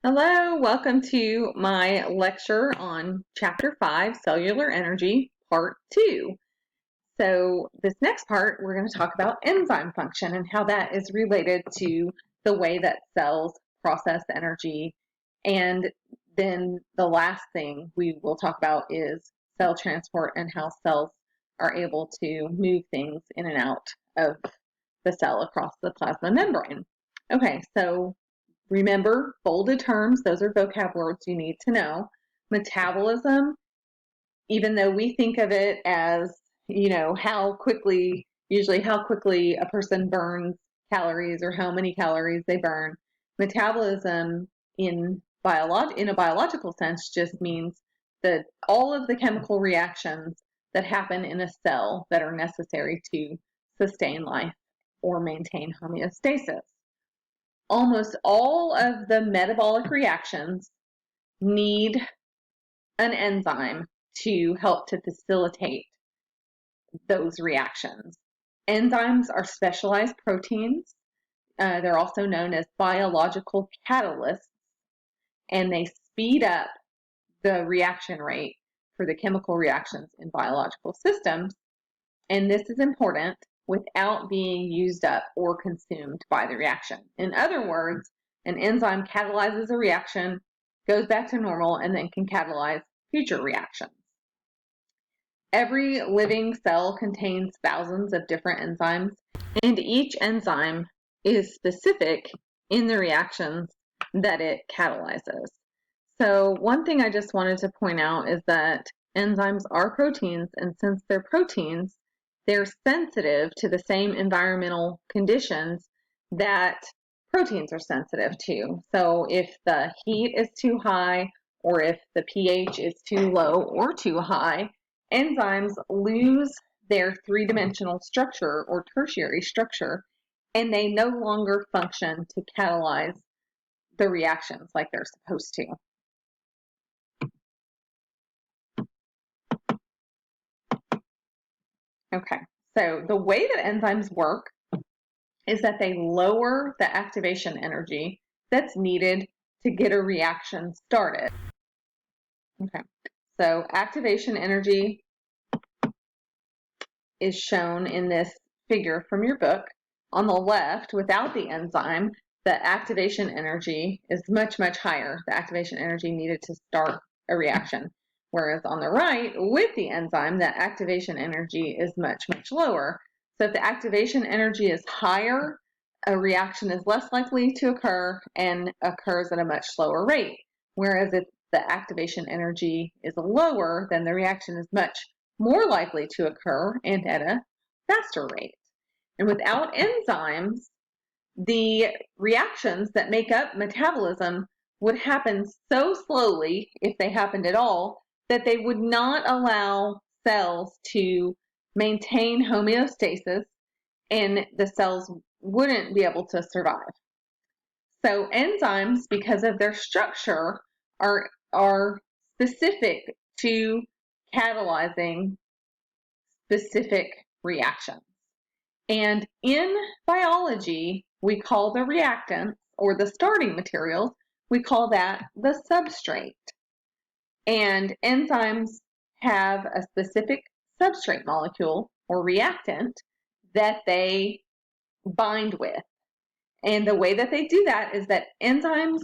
Hello, welcome to my lecture on Chapter 5, Cellular Energy, Part 2. So this next part, we're going to talk about enzyme function and how that is related to the way that cells process energy. And then the last thing we will talk about is cell transport and how cells are able to move things in and out of the cell across the plasma membrane. Okay, so remember, bolded terms, those are vocab words you need to know. Metabolism, even though we think of it as, usually how quickly a person burns calories or how many calories they burn, metabolism in a biological sense just means that all of the chemical reactions that happen in a cell that are necessary to sustain life or maintain homeostasis. Almost all of the metabolic reactions need an enzyme to help to facilitate those reactions. Enzymes are specialized proteins. They're also known as biological catalysts, and they speed up the reaction rate for the chemical reactions in biological systems. And this is important without being used up or consumed by the reaction. In other words, an enzyme catalyzes a reaction, goes back to normal, and then can catalyze future reactions. Every living cell contains thousands of different enzymes, and each enzyme is specific in the reactions that it catalyzes. So one thing I just wanted to point out is that enzymes are proteins, and since they're proteins, they're sensitive to the same environmental conditions that proteins are sensitive to. So if the heat is too high, or if the pH is too low or too high, enzymes lose their three-dimensional structure or tertiary structure, and they no longer function to catalyze the reactions like they're supposed to. Okay, so the way that enzymes work is that they lower the activation energy that's needed to get a reaction started. Okay, so activation energy is shown in this figure from your book. On the left, without the enzyme, the activation energy is much, much higher, the activation energy needed to start a reaction. Whereas on the right, with the enzyme, the activation energy is much, much lower. So if the activation energy is higher, a reaction is less likely to occur and occurs at a much slower rate. Whereas if the activation energy is lower, then the reaction is much more likely to occur and at a faster rate. And without enzymes, the reactions that make up metabolism would happen so slowly, if they happened at all, that they would not allow cells to maintain homeostasis, and the cells wouldn't be able to survive. So enzymes, because of their structure, are specific to catalyzing specific reactions. And in biology, we call the reactants, or the starting materials, we call that the substrate. And enzymes have a specific substrate molecule or reactant that they bind with. And the way that they do that is that enzymes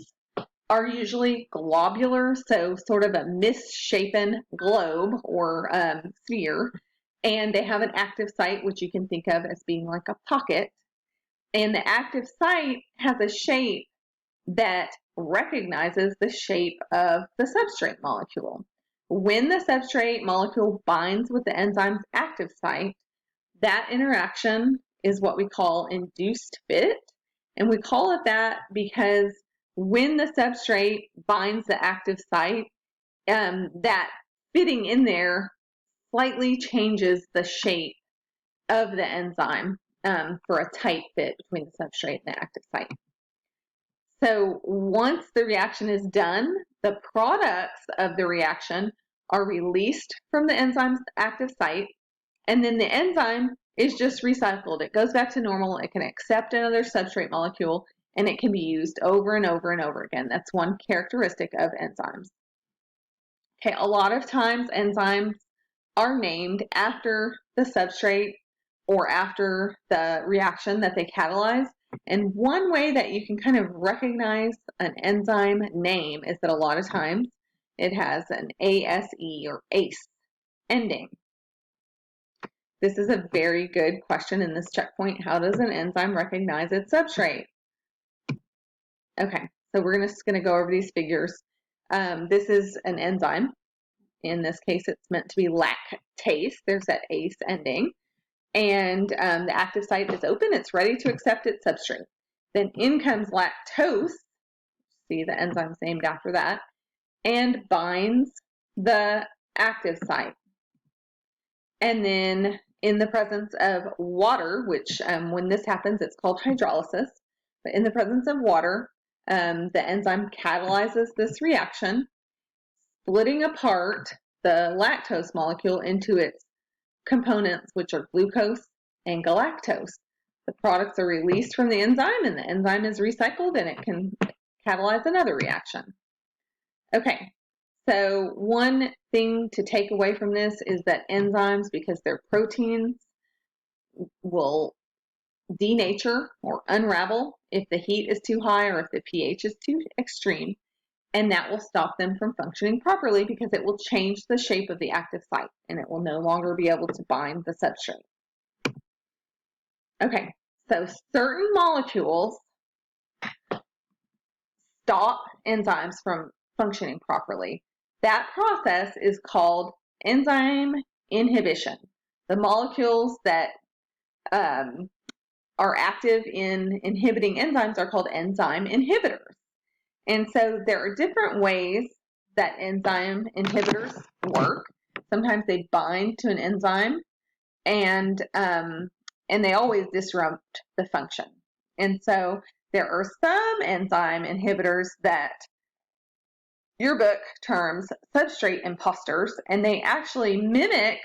are usually globular, so sort of a misshapen globe or sphere, and they have an active site, which you can think of as being like a pocket. And the active site has a shape that recognizes the shape of the substrate molecule. When the substrate molecule binds with the enzyme's active site, that interaction is what we call induced fit. And we call it that because when the substrate binds the active site, that fitting in there slightly changes the shape of the enzyme for a tight fit between the substrate and the active site. So once the reaction is done, the products of the reaction are released from the enzyme's active site, and then the enzyme is just recycled. It goes back to normal. It can accept another substrate molecule and it can be used over and over and over again. That's one characteristic of enzymes. Okay, a lot of times enzymes are named after the substrate or after the reaction that they catalyze. And one way that you can kind of recognize an enzyme name is that a lot of times it has an ASE or ACE ending. This is a very good question in this checkpoint. How does an enzyme recognize its substrate? Okay, so we're just going to go over these figures. This is an enzyme. In this case, it's meant to be lactase. There's that ACE ending. And the active site is open. It's ready to accept its substrate. Then in comes lactose. See, the enzyme's named after that. And binds the active site. And then in the presence of water, which when this happens, it's called hydrolysis. But in the presence of water, the enzyme catalyzes this reaction, splitting apart the lactose molecule into its components, which are glucose and galactose. The products are released from the enzyme, and the enzyme is recycled, and it can catalyze another reaction. Okay, so one thing to take away from this is that enzymes, because they're proteins, will denature or unravel if the heat is too high or if the pH is too extreme. And that will stop them from functioning properly because it will change the shape of the active site and it will no longer be able to bind the substrate. Okay, so certain molecules stop enzymes from functioning properly. That process is called enzyme inhibition. The molecules that are active in inhibiting enzymes are called enzyme inhibitors. And so there are different ways that enzyme inhibitors work. Sometimes they bind to an enzyme and they always disrupt the function. And so there are some enzyme inhibitors that your book terms substrate imposters, and they actually mimic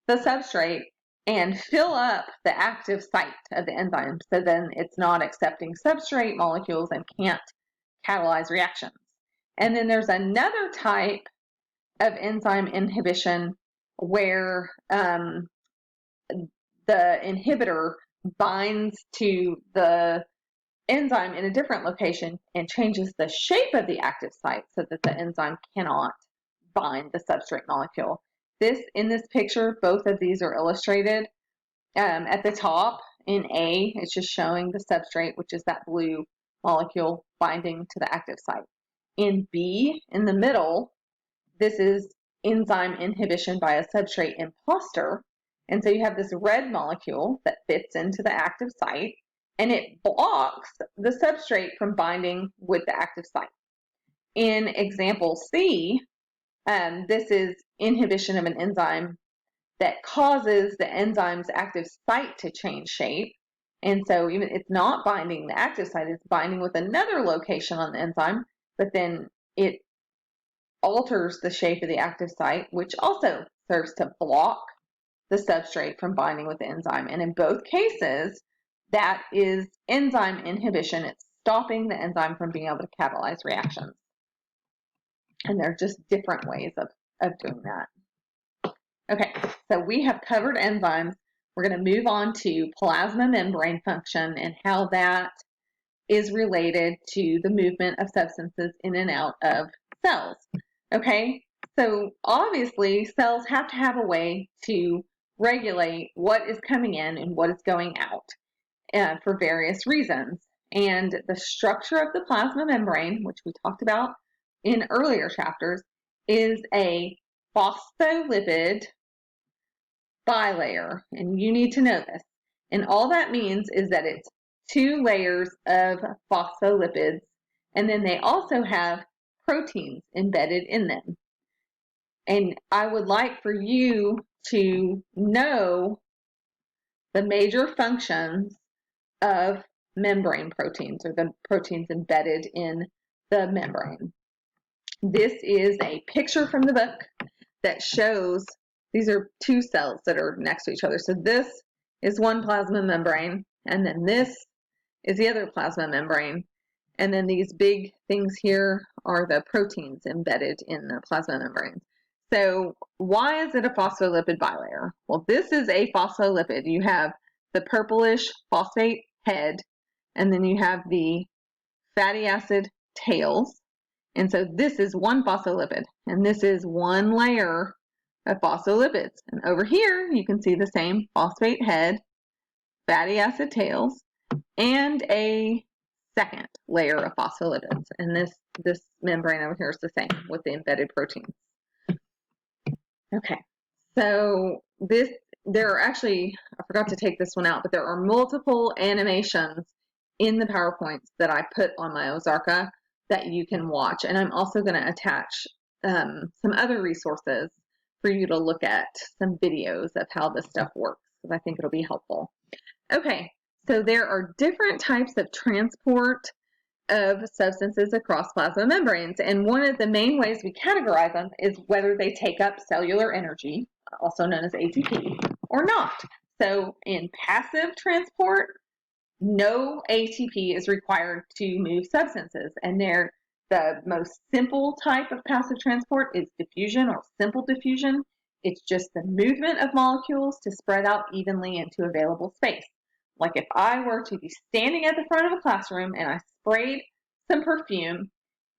the substrate and fill up the active site of the enzyme. So then it's not accepting substrate molecules and can't catalyze reactions. And then there's another type of enzyme inhibition where the inhibitor binds to the enzyme in a different location and changes the shape of the active site so that the enzyme cannot bind the substrate molecule. In this picture, both of these are illustrated. At the top in A, it's just showing the substrate, which is that blue molecule binding to the active site. In B, in the middle, this is enzyme inhibition by a substrate imposter. And so you have this red molecule that fits into the active site, and it blocks the substrate from binding with the active site. In example C, this is inhibition of an enzyme that causes the enzyme's active site to change shape. And so even it's not binding the active site, it's binding with another location on the enzyme, but then it alters the shape of the active site, which also serves to block the substrate from binding with the enzyme. And in both cases, that is enzyme inhibition. It's stopping the enzyme from being able to catalyze reactions. And there are just different ways of doing that. Okay, so we have covered enzymes. We're going to move on to plasma membrane function and how that is related to the movement of substances in and out of cells. Okay, so obviously cells have to have a way to regulate what is coming in and what is going out for various reasons. And the structure of the plasma membrane, which we talked about in earlier chapters, is a phospholipid bilayer, and you need to know this. And all that means is that it's 2 layers of phospholipids, and then they also have proteins embedded in them. And I would like for you to know the major functions of membrane proteins, or the proteins embedded in the membrane. This is a picture from the book that shows these are 2 cells that are next to each other. So this is one plasma membrane, and then this is the other plasma membrane. And then these big things here are the proteins embedded in the plasma membranes. So why is it a phospholipid bilayer? Well, this is a phospholipid. You have the purplish phosphate head, and then you have the fatty acid tails. And so this is one phospholipid, and this is one layer of phospholipids. And over here, you can see the same phosphate head, fatty acid tails, and a second layer of phospholipids. And this membrane over here is the same with the embedded proteins. Okay, so there are actually, I forgot to take this one out, but there are multiple animations in the PowerPoints that I put on my Ozarka that you can watch. And I'm also going to attach some other resources for you to look at, some videos of how this stuff works, because I think it'll be helpful. Okay, so there are different types of transport of substances across plasma membranes, and one of the main ways we categorize them is whether they take up cellular energy, also known as ATP, or not. So in passive transport, no ATP is required to move substances, and the most simple type of passive transport is diffusion or simple diffusion. It's just the movement of molecules to spread out evenly into available space. Like if I were to be standing at the front of a classroom and I sprayed some perfume,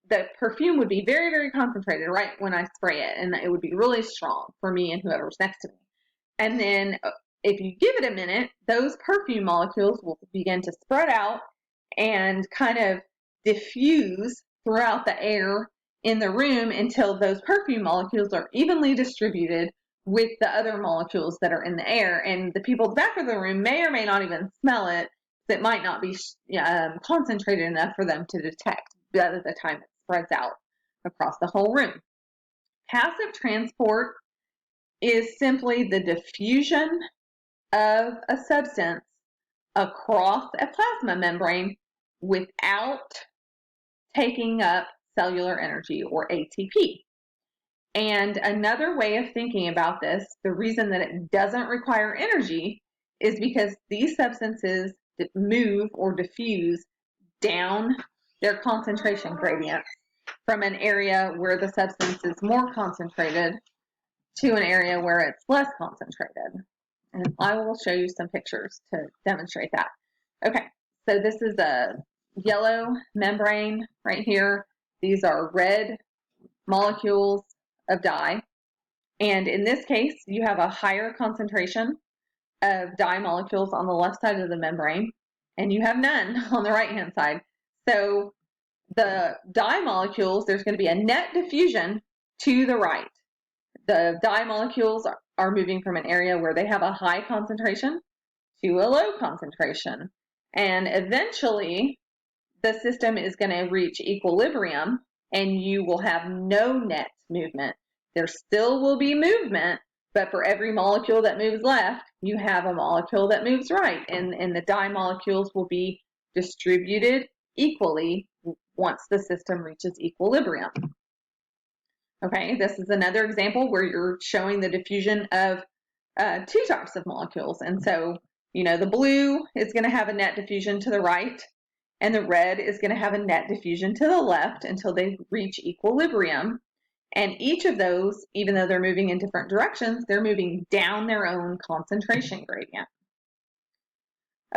the perfume would be very, very concentrated right when I spray it, and it would be really strong for me and whoever's next to me. And then if you give it a minute, those perfume molecules will begin to spread out and kind of diffuse throughout the air in the room until those perfume molecules are evenly distributed with the other molecules that are in the air. And the people at the back of the room may or may not even smell it. It might not be concentrated enough for them to detect by the time it spreads out across the whole room. Passive transport is simply the diffusion of a substance across a plasma membrane without taking up cellular energy, or ATP. And another way of thinking about this, the reason that it doesn't require energy is because these substances move or diffuse down their concentration gradient from an area where the substance is more concentrated to an area where it's less concentrated. And I will show you some pictures to demonstrate that. Okay, so this is a yellow membrane right here. These are red molecules of dye. And in this case, you have a higher concentration of dye molecules on the left side of the membrane, and you have none on the right-hand side. So the dye molecules, there's going to be a net diffusion to the right. The dye molecules are moving from an area where they have a high concentration to a low concentration. And eventually, the system is going to reach equilibrium, and you will have no net movement. There still will be movement, but for every molecule that moves left, you have a molecule that moves right, and the dye molecules will be distributed equally once the system reaches equilibrium. Okay, this is another example where you're showing the diffusion of two types of molecules. And so, the blue is going to have a net diffusion to the right, and the red is going to have a net diffusion to the left until they reach equilibrium. And each of those, even though they're moving in different directions, they're moving down their own concentration gradient.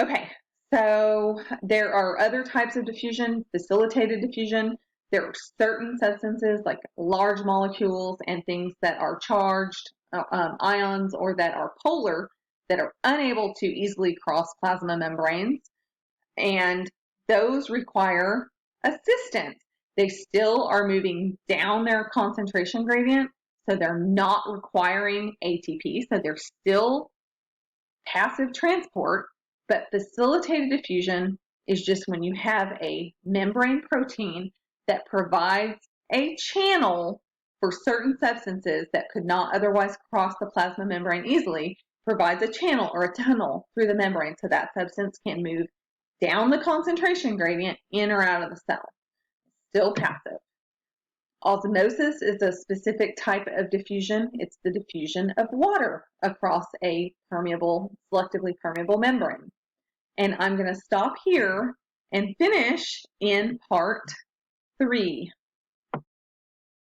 Okay, so there are other types of diffusion, facilitated diffusion. There are certain substances like large molecules and things that are charged, ions, or that are polar, that are unable to easily cross plasma membranes. And those require assistance. They still are moving down their concentration gradient, so they're not requiring ATP, so they're still passive transport, but facilitated diffusion is just when you have a membrane protein that provides a channel for certain substances that could not otherwise cross the plasma membrane easily, provides a channel or a tunnel through the membrane so that substance can move down the concentration gradient in or out of the cell. Still passive. Osmosis is a specific type of diffusion. It's the diffusion of water across a selectively permeable membrane. And I'm going to stop here and finish in part 3.